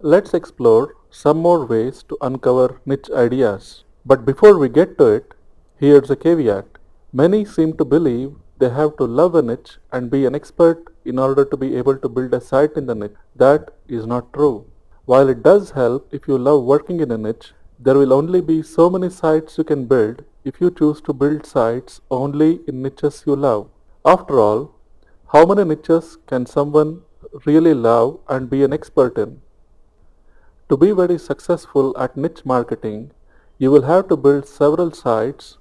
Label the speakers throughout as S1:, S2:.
S1: Let's explore some more ways to uncover niche ideas. But before we get to it, here's a caveat. Many seem to believe they have to love a niche and be an expert in order to be able to build a site in the niche. That is not true. While it does help if you love working in a niche, there will only be so many sites you can build if you choose to build sites only in niches you love. After all, how many niches can someone really love and be an expert in? To be very successful at niche marketing, you will have to build several sites,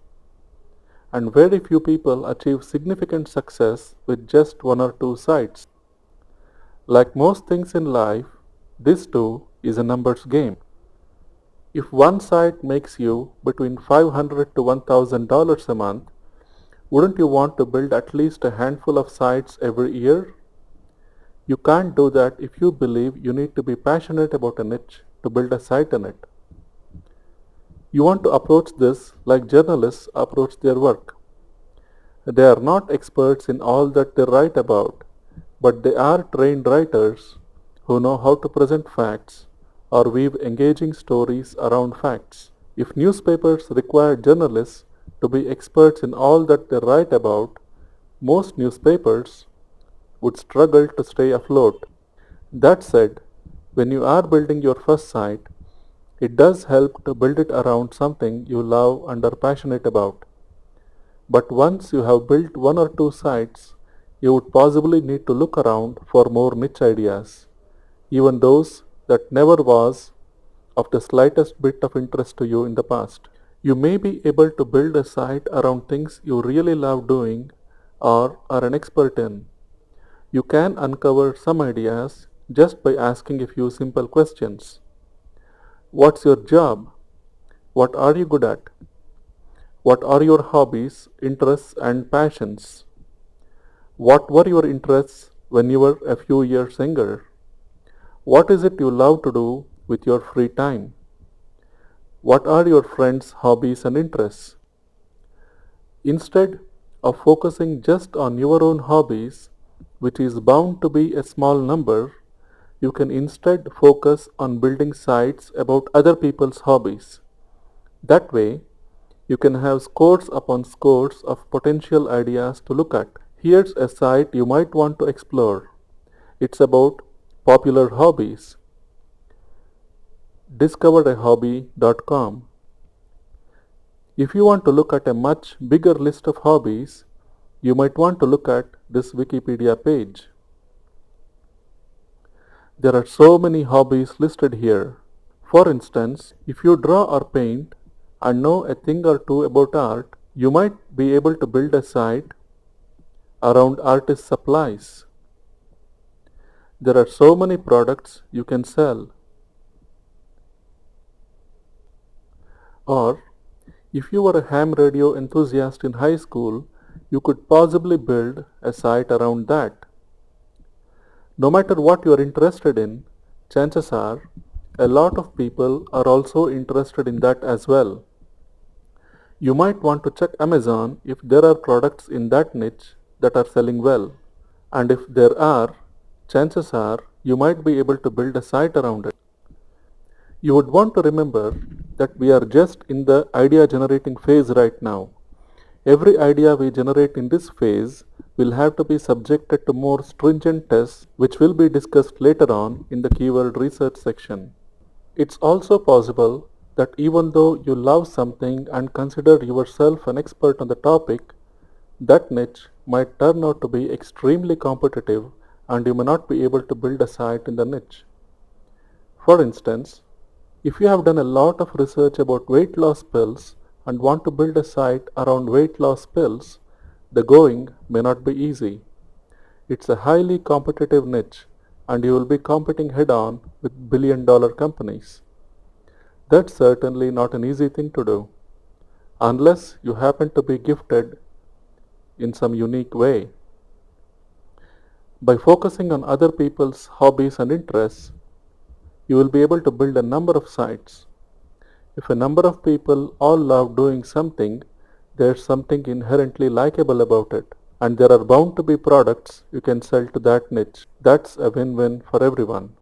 S1: and very few people achieve significant success with just one or two sites. Like most things in life, this too is a numbers game. If one site makes you between $500 to $1,000 a month, wouldn't you want to build at least a handful of sites every year? You can't do that if you believe you need to be passionate about a niche to build a site in it. You want to approach this like journalists approach their work. They are not experts in all that they write about, but they are trained writers who know how to present facts or weave engaging stories around facts. If newspapers require journalists to be experts in all that they write about, most newspapers would struggle to stay afloat. That said, when you are building your first site, it does help to build it around something you love and are passionate about. But once you have built one or two sites, you would possibly need to look around for more niche ideas, even those that never was of the slightest bit of interest to you in the past. You may be able to build a site around things you really love doing or are an expert in. You can uncover some ideas just by asking a few simple questions. What's your job? What are you good at? What are your hobbies, interests, and passions? What were your interests when you were a few years younger? What is it you love to do with your free time? What are your friends' hobbies and interests? Instead of focusing just on your own hobbies, which is bound to be a small number, you can instead focus on building sites about other people's hobbies. That way, you can have scores upon scores of potential ideas to look at. Here's a site you might want to explore. It's about popular hobbies. discoverahobby.com. If you want to look at a much bigger list of hobbies, you might want to look at this Wikipedia page. There are so many hobbies listed here. For instance, if you draw or paint and know a thing or two about art, you might be able to build a site around artist supplies. There are so many products you can sell. Or, if you were a ham radio enthusiast in high school, you could possibly build a site around that. No matter what you are interested in, chances are a lot of people are also interested in that as well. You might want to check Amazon if there are products in that niche that are selling well. And if there are, chances are you might be able to build a site around it. You would want to remember that we are just in the idea generating phase right now. Every idea we generate in this phase will have to be subjected to more stringent tests, which will be discussed later on in the keyword research section. It's also possible that even though you love something and consider yourself an expert on the topic, that niche might turn out to be extremely competitive and you may not be able to build a site in the niche. For instance, if you have done a lot of research about weight loss pills and want to build a site around weight loss pills, the going may not be easy. It's a highly competitive niche and you will be competing head-on with billion-dollar companies. That's certainly not an easy thing to do, unless you happen to be gifted in some unique way. By focusing on other people's hobbies and interests, you will be able to build a number of sites. If a number of people all love doing something, there's something inherently likable about it, and there are bound to be products you can sell to that niche. That's a win-win for everyone.